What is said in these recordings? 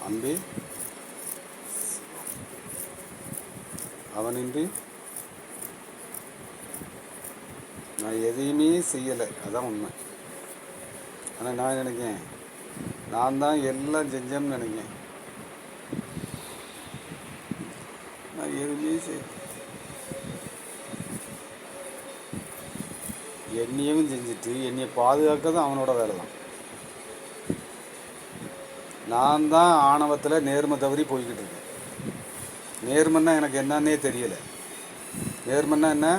அன்பே அவனின்றி நான் எதையுமே செய்யலை, அதான் உண்மை. ஆனால் நான் நினைக்கிறேன் நான் தான் எல்லாம் செஞ்சேன்னு நினைக்கிறேன். நான் எதுவுமே என்னையும் செஞ்சுட்டு என்னையை பாதுகாக்க தான் அவனோட வேலை தான். நான் தான் ஆணவத்தில் நேர்மை தவறி போய்கிட்டு இருக்கேன். நேர்மைன்னா எனக்கு என்னன்னே தெரியலை. நேர்மைன்னா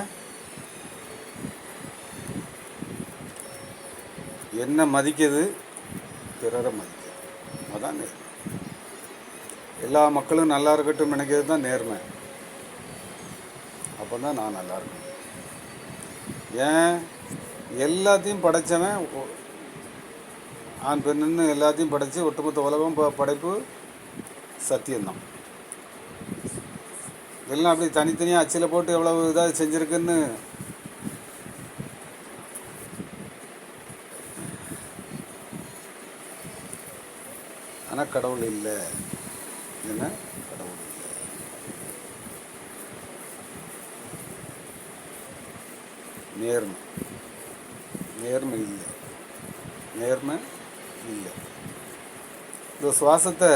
என்ன மதிக்குது, பிறரை மதிக்குது, அதான் நேர்மை. எல்லா மக்களும் நல்லா இருக்கட்டும் நினைக்கிறது தான் நேர்மை. அப்போ தான் நான் நல்லா இருக்கேன். ஏன் எல்லாத்தையும் படைத்தவன் ஆண் பெண்ணுன்னு எல்லாத்தையும் படைத்து ஒட்டுமொத்த உலகம் படைப்பு சத்தியம்தான். எல்லாம் அப்படி தனித்தனியாக அச்சில் போட்டு எவ்வளவு இதாக செஞ்சுருக்குன்னு ஆனால் கடவுள் இல்லை. என்ன கடவுள் இல்லை. நேர்மை இல்லை. நேர்மை இல்லை. இந்த சுவாசத்தை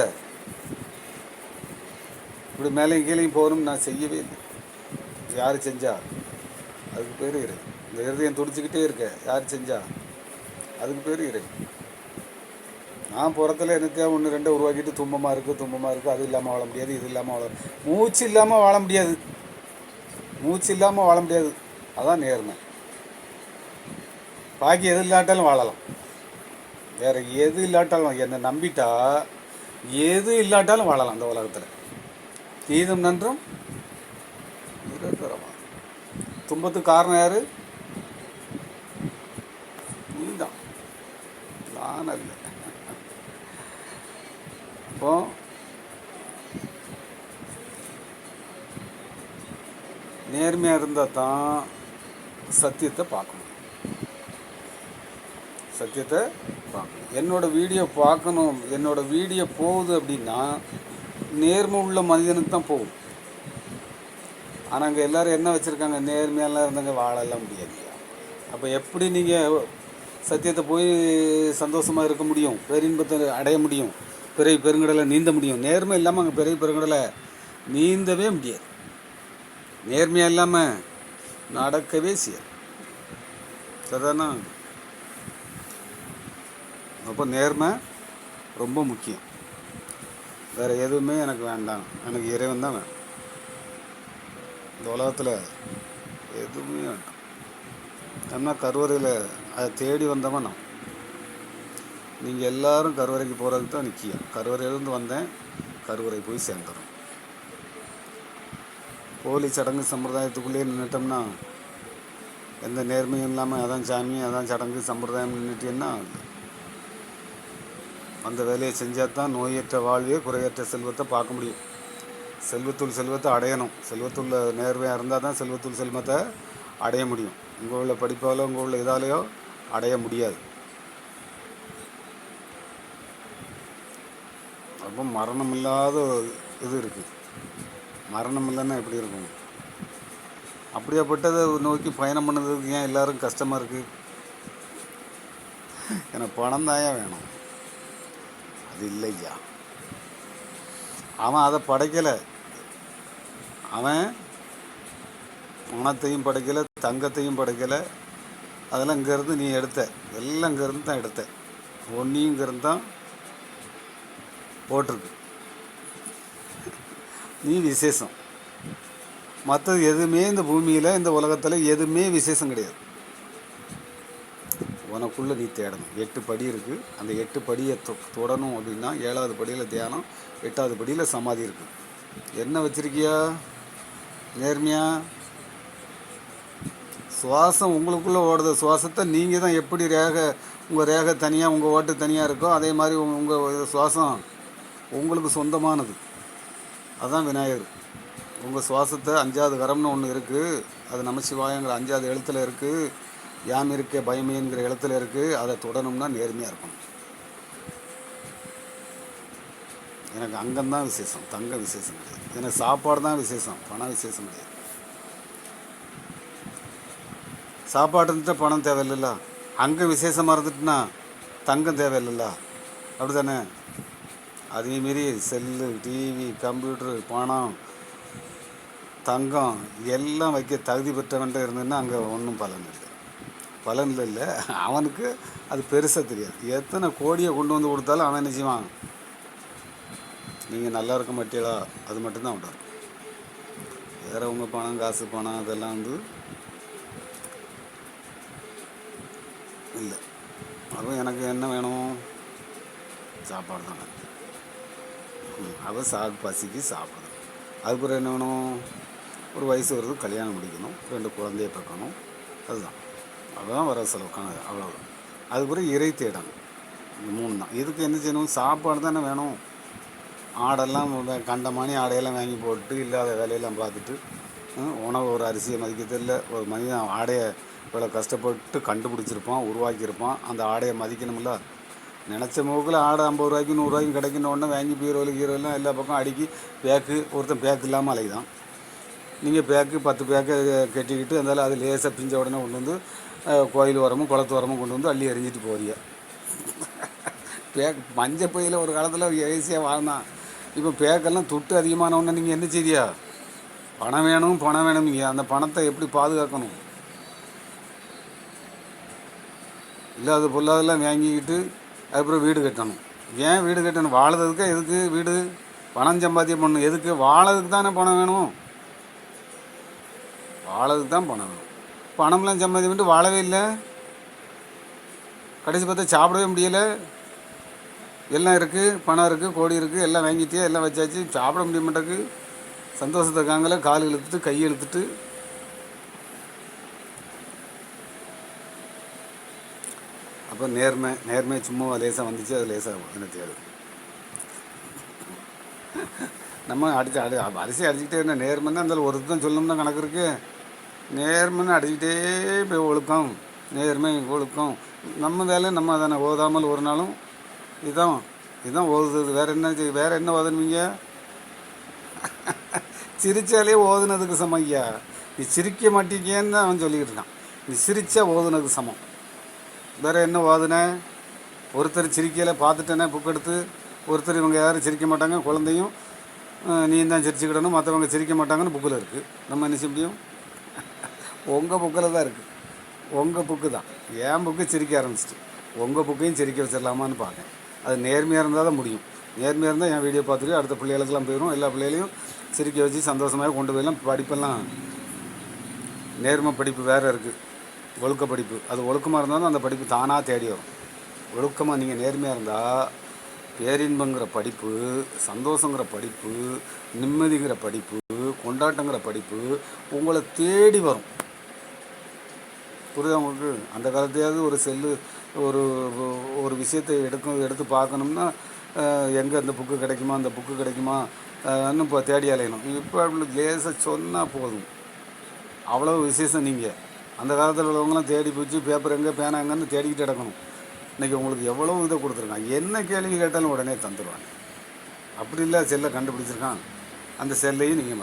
இப்படி மேலேயும் கீழேயும் போகணும்னு நான் செய்யவே இல்லை. யார் செஞ்சா அதுக்கு பேர் இறை. இந்த இருதயம் துடிச்சிக்கிட்டே இருக்க யார் செஞ்சா அதுக்கு பேர் இறை. நான் புறத்தில் என்னத்தையா ஒன்று ரெண்டு உருவாக்கிட்டு துன்பமாக இருக்குது, அது இல்லாமல் வாழ முடியாது, இது இல்லாமல் மூச்சு இல்லாமல் வாழ முடியாது. அதான் நேர்மை. பாக்கி எது இல்லாட்டாலும் வாழலாம், வேறு எது இல்லாட்டாலும் என்னை நம்பிட்டா எது இல்லாட்டாலும் வாழலாம் இந்த உலகத்தில். தீதும் நன்றும் தரமா. துன்பத்துக்கு காரணம் யார்? நீ தான், நான் அல்ல. இப்போ நேர்மையாக இருந்தால் தான் சத்தியத்தை பார்க்கணும். என்னோடய வீடியோ பார்க்கணும், என்னோடய வீடியோ போகுது அப்படின்னா நேர்மை உள்ள மனிதனுக்கு தான் போகும். ஆனால் அங்கே எல்லோரும் என்ன வச்சுருக்காங்க, நேர்மையெல்லாம் இருந்தவங்க வாழலாம் முடியாது. அப்போ எப்படி நீங்கள் சத்தியத்தை போய் சந்தோஷமாக இருக்க முடியும், பேரின்பத்தை அடைய முடியும், பிறை பெருங்கடலை நீந்த முடியும்? நேர்மை இல்லாமல் அங்கே பிறை பெருங்கடலை நீந்தவே முடியாது. நேர்மையாக இல்லாமல் நடக்கவே செய்யாது. சரிதானா? அப்போ நேர்மை ரொம்ப முக்கியம். வேறு எதுவுமே எனக்கு வேண்டாம், எனக்கு இறைவன் தான் வேணும். இந்த உலகத்தில் எதுவுமே வேண்டாம். ஏன்னா கருவறையில் அதை தேடி வந்தவன் நான். நீங்கள் எல்லோரும் கருவறைக்கு போகிறதுக்கு தான் நிற்கியும். கருவறையிலேருந்து வந்தேன், கருவறை போய் சேர்ந்துடும். போலி சடங்கு சம்பிரதாயத்துக்குள்ளேயே நின்றுட்டோம்னா எந்த நேர்மையும் இல்லாமல் அதான் சாமி, அதான் சடங்கு சம்பிரதாயம் நின்றுட்டேன்னா அந்த வேலையை செஞ்சால் தான் நோயற்ற வாழ்வே குறையற்ற செல்வத்தை பார்க்க முடியும். செல்வத்துள் செல்வத்தை அடையணும். செல்வத்துள்ள நேர்மையாக இருந்தால் தான் செல்வத்துள் செல்வத்தை அடைய முடியும். உங்கள் உள்ள படிப்பாலோ உங்கள் உள்ள இதாலேயோ அடைய முடியாது. அப்போ மரணம் இல்லாத இது இருக்குது. மரணம் இல்லைன்னா எப்படி இருக்கும்? அப்படியாப்பட்டதை நோக்கி பயணம் பண்ணதுக்கு ஏன் எல்லோரும் கஷ்டமாக இருக்குது? எனக்கு பணம் தாயா வேணும், அது இல்லையா. அவன் அதை படைக்கலை. அவன் பணத்தையும் படைக்கலை, தங்கத்தையும் படைக்கலை. அதெல்லாம் இங்கேருந்து நீ எடுத்த, எல்லாம் இங்கேருந்து தான் எடுத்த. ஒன்றையும் இங்கேருந்து தான் போட்டிருக்கு. நீ விசேஷம். மற்றது எதுவுமே இந்த பூமியில் இந்த உலகத்தில் எதுவுமே விசேஷம் கிடையாது. உனக்குள்ளே நீ தேடணும். 8 படி இருக்குது. அந்த 8 படியை தொடணும் அப்படின்னா 7வது படியில் தியானம், 8வது படியில் சமாதி இருக்குது. என்ன வச்சுருக்கியா? நேர்மையாக சுவாசம் உங்களுக்குள்ளே ஓடுற சுவாசத்தை நீங்கள் தான் எப்படி உங்கள் ரேகை தனியாக, உங்கள் ஓட்டு தனியாக இருக்கோ அதே மாதிரி உங்கள் சுவாசம் உங்களுக்கு சொந்தமானது. அதுதான் விநாயகர். உங்கள் சுவாசத்தை 5வது கரம்னு ஒன்று இருக்குது, அது நமசிவாயங்கிற 5வது எழுத்தில் இருக்குது. யாம் இருக்க பயமேங்கிற இடத்துல இருக்குது. அதை தொடணும்னா நேர்மையாக இருக்கணும். எனக்கு அங்கம்தான் விசேஷம், தங்க விசேஷம் கிடையாது. எனக்கு சாப்பாடு தான் விசேஷம், பணம் விசேஷம் கிடையாது. சாப்பாடு இருந்துட்டு பணம் தேவையில்லைல்ல. அங்கே விசேஷமாக இருந்துட்டுனா தங்கம் தேவையில்லைல்ல, அப்படி தானே? அதேமாரி செல்லு, டிவி, கம்ப்யூட்டரு, பணம், தங்கம் எல்லாம் வைக்க தகுதி பெற்றவன்ட்டு இருந்ததுன்னா அங்கே ஒன்றும் பலன் இல்லை. பலன் இல்லை, அவனுக்கு அது பெருசாக தெரியாது. எத்தனை கோடியை கொண்டு வந்து கொடுத்தாலும் அவன் என்ன செய்வான்? நீங்கள் நல்லா இருக்க மாட்டீங்களா, அது மட்டும்தான் விட்டார். வேறு உங்கள் பணம், காசு, பணம் அதெல்லாம் வந்து இல்லை. அதுவும் எனக்கு என்ன வேணும்? சாப்பாடு தானே. அவன் பசிக்கு சாப்பிடணும். அதுக்கப்புறம் என்ன வேணும்? ஒரு வயசு வருது, கல்யாணம் முடிக்கணும், 2 குழந்தைய பிறக்கணும், அதுதான். அதுதான் வர செலவுக்கான அவ்வளோ. அதுக்கப்புறம் இறை தேடணும். இந்த 3 தான். இதுக்கு என்ன செய்யணும்? சாப்பாடு தானே வேணும். ஆடெல்லாம் கண்டமானி ஆடையெல்லாம் வாங்கி போட்டு இல்லாத வேலையெல்லாம் பார்த்துட்டு உணவு ஒரு அரிசியை மதிக்க தெரியல. ஒரு மனிதன் ஆடையை இவ்வளோ கஷ்டப்பட்டு கண்டுபிடிச்சிருப்பான், உருவாக்கியிருப்பான். அந்த ஆடையை மதிக்கணும்ல. நினச்ச மூக்கில் ஆடை 50 ரூபாய்க்கு 100 ரூபாய்க்கு கிடைக்கணும். உடனே வாங்கி பீரோவில் கீரோலாம் எல்லா பக்கம் அடுக்கி பேக்கு. ஒருத்தன் பேக்கு இல்லாமல் அலைதான். நீங்கள் பேக்கு 10 பேக்கை கட்டிக்கிட்டு இருந்தாலும் அது லேசாக பிஞ்ச உடனே கொண்டு வந்து கோயில் உரமும் குளத்து உரமும் கொண்டு வந்து அள்ளி எறிஞ்சிட்டு போறிய. பேக் மஞ்சள் பையில் ஒரு காலத்தில் ஈஸியாக வாழ்ந்தான். இப்போ பேக்கெல்லாம் துட்டு அதிகமானவுடனே நீங்கள் என்ன செய்தியா? பணம் வேணும், பணம் வேணும். நீங்கள் அந்த பணத்தை எப்படி பாதுகாக்கணும்? இல்லாத பொல்லாதெல்லாம் வாங்கிக்கிட்டு அதுக்கப்புறம் வீடு கட்டணும். ஏன் வீடு கட்டணும்? வாழறதுக்கு எதுக்கு வீடு? பணம் சம்பாத்தியம் பண்ணணும். எதுக்கு? வாழறதுக்கு தானே பணம் வேணும். வாழறதுக்கு தான் பணம் வேணும். பணம்லாம் சம்பாத்தியம் பண்ணிட்டு வாழவே இல்லை. கடைசி பார்த்தா சாப்பிடவே முடியலை. எல்லாம் இருக்குது, பணம் இருக்குது, கோடி இருக்குது, எல்லாம் வாங்கிட்டே எல்லாம் வச்சாச்சு, சாப்பிட முடிய மாட்டேக்கு. சந்தோஷத்தை காங்கல, கால் இழுத்துட்டு கை இழுத்துட்டு. அப்போ நேர்மை சும்மா லேசாக வந்துச்சு, அது லேசாக என்ன தேவை? நம்ம அரிசி அடிச்சுக்கிட்டே இருந்த நேர்மைன்னு அந்த ஒருத்தன் சொல்லணும்னா கணக்கு இருக்குது. நேர்மைன்னு அடிச்சுக்கிட்டே போய் ஒழுக்கம், நேர்மை, ஒழுக்கம். நம்ம வேலை நம்ம தானே. ஓதாமல் ஒரு நாளும் இதுதான் ஓதுறது. வேறு என்ன ஓதணுவீங்க? சிரிச்சாலே ஓதுனதுக்கு சமம் ஐயா. நீ சிரிக்க மாட்டீங்கன்னு அவன் சொல்லிக்கிட்டு இருக்கான். நீ சிரிச்சா ஓதுனதுக்கு சமம். வேறு என்ன ஓதுன? ஒருத்தர் சிரிக்கையில் பார்த்துட்டேனே புக் எடுத்து. ஒருத்தர் இவங்க யாரும் சிரிக்க மாட்டாங்க, குழந்தையும் நீ தான் சிரிச்சுக்கிடணும், மற்றவங்க சிரிக்க மாட்டாங்கன்னு புக்கில் இருக்குது. நம்ம என்ன செய்ய முடியும்? உங்கள் புக்கில் தான் இருக்குது. உங்கள் புக்கு தான். என் புக்கு சிரிக்க ஆரம்பிச்சிட்டு உங்கள் புக்கையும் சிரிக்க வச்சிடலாமான்னு பார்க்கேன். அது நேர்மையாக இருந்தால் தான் முடியும். நேர்மையாக இருந்தால் என் வீடியோ பார்த்துட்டு அடுத்த பிள்ளைகளுக்கெல்லாம் போயிடும். எல்லா பிள்ளைகளையும் சிரிக்க வச்சு சந்தோஷமாக கொண்டு போயெல்லாம் படிப்பெல்லாம். நேர்மை படிப்பு வேறு இருக்குது, ஒழுக்க படிப்பு. அது ஒழுக்கமாக இருந்தாலும் அந்த படிப்பு தானாக தேடி வரும். ஒழுக்கமாக நீங்கள் நேர்மையாக இருந்தால் பேரின்பங்கிற படிப்பு, சந்தோஷங்கிற படிப்பு, நிம்மதிங்கிற படிப்பு, கொண்டாட்டங்கிற படிப்பு உங்களை தேடி வரும். புரியுதா உங்களுக்கு? அந்த காலத்தையாவது ஒரு செல்லு ஒரு விஷயத்தை எடுத்து பார்க்கணும்னா எங்கே அந்த புக்கு கிடைக்குமா, அந்த புக்கு கிடைக்குமா இன்னும் இப்போ தேடி அலையணும். இப்போ அவங்களுக்கு லேசாக சொன்னால் போதும். அவ்வளோ விசேஷம். நீங்கள் அந்த காலத்தில் உள்ளவங்களாம் தேடி போச்சு பேப்பர் எங்கே பேனா எங்கன்னு தேடிக்கிட்டு கிடக்கணும். இன்றைக்கி உங்களுக்கு எவ்வளோ இதை கொடுத்துருக்கான். என்ன கேள்வி கேட்டாலும் உடனே தந்துடுவாங்க. அப்படி இல்லை, செல்லை கண்டுபிடிச்சிருக்கான், அந்த செல்லையும் நீங்கள்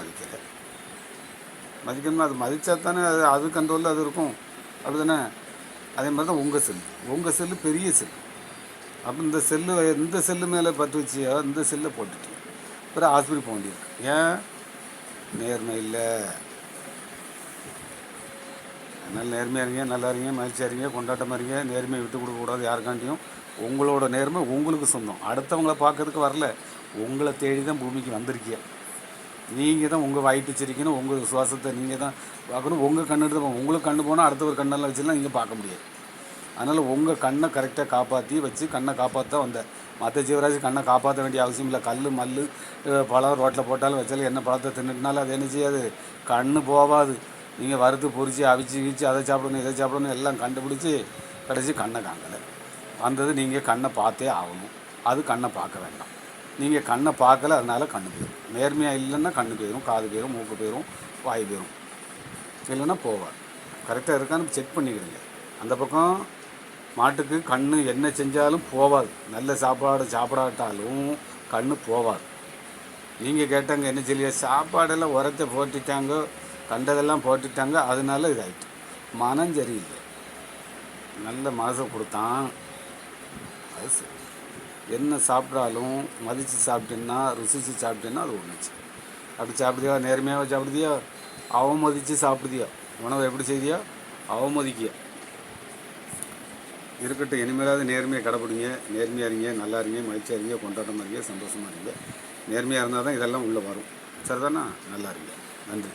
மதிக்கணும்னா அது மதித்தா தானே அது கண்ட்ரோலில் அது இருக்கும். அப்படி தானே? அதே மாதிரி தான் உங்கள் செல்லு பெரிய செல்லு. அப்போ இந்த செல்லு மேலே பற்று வச்சியா, இந்த செல்லை போட்டுட்டு அப்புறம் ஹாஸ்பிட்டல் போக வேண்டியிருக்கு. ஏன்? நேர்மை இல்லை. அதனால் நேர்மையாக இருங்க, நல்லா இருங்க, மகிழ்ச்சியாக இருங்க, கொண்டாட்டமாக இருங்க. நேர்மையை விட்டு கொடுக்கக்கூடாது யாருக்காண்டியும். உங்களோட நேர்மை உங்களுக்கு சொந்தம். அடுத்தவங்கள பார்க்கறதுக்கு வரல, உங்களை தேடி தான் பூமிக்கு வந்திருக்கீங்க. நீங்கள் தான் உங்கள் வாயிட்டு சிரிக்கணும், உங்கள் சுவாசத்தை நீங்கள் தான் பார்க்கணும். உங்கள் கண்ணு எடுத்து உங்களுக்கு கண்ணு போனால் அடுத்தவர் கண்ணெல்லாம் வச்சுலாம் நீங்கள் பார்க்க முடியாது. அதனால் உங்கள் கண்ணை கரெக்டாக காப்பாற்றி வச்சு கண்ணை காப்பாற்ற வந்தேன். மற்ற ஜீவராசி கண்ணை காப்பாற்ற வேண்டிய அவசியம் இல்லை. கல் மல்லு பழம் ரோட்டில் போட்டாலும் வச்சாலும் என்ன பழத்தை தின்னுட்டுனாலும் அது என்ன செய்யாது, கண்ணு போகாது. நீங்கள் வறுத்து பொரித்து அவிச்சு அதை சாப்பிடணும் இதை சாப்பிடணும் எல்லாம் கண்டுபிடிச்சி கடைசி கண்ணை காங்கலை வந்தது. நீங்கள் கண்ணை பார்த்தே ஆகணும். அது கண்ணை பார்க்க வேண்டாம். நீங்கள் கண்ணை பார்க்கல, அதனால் கண்ணு போயிடும். நேர்மையாக இல்லைன்னா கண்ணு போயிடும், காது போயிடும், மூக்கு போயிடும், வாய் போயிடும். இல்லைன்னா போவார். கரெக்டாக இருக்கான்னு செக் பண்ணிக்கிடுங்க. அந்த பக்கம் மாட்டுக்கு கண்ணு என்ன செஞ்சாலும் போவாது. நல்ல சாப்பாடு சாப்பிடாட்டாலும் கண்ணு போவாது. நீங்கள் கேட்டாங்க என்ன சொல்லியா, சாப்பாடெல்லாம் உரத்தை போட்டுட்டாங்க, கண்டதெல்லாம் போட்டுட்டாங்க, அதனால இதாகிட்டு. மனம் சரியில்லை. நல்ல மனசை கொடுத்தான், அது சரி. என்ன சாப்பிட்றாலும் மதித்து சாப்பிட்டேன்னா, ருசித்து சாப்பிட்டேன்னா அது ஒன்றுச்சு. அப்படி சாப்பிடுதியா, நேர்மையாக சாப்பிடுதியா, அவமதித்து சாப்பிடுதியா, உணவை எப்படி செய்தியா, அவமதிக்கியா. இருக்கட்டும், இனிமேலாவது நேர்மையை கடைப்பிடிங்க. நேர்மையாக இருங்க, நல்லா இருங்க, மகிழ்ச்சியாக இருங்க, கொண்டாட்டமாக இருங்க, சந்தோஷமாக இருங்க. நேர்மையாக இருந்தால் தான் இதெல்லாம் உள்ளே வரும். சரிதானா? நல்லா இருங்க. நன்றி.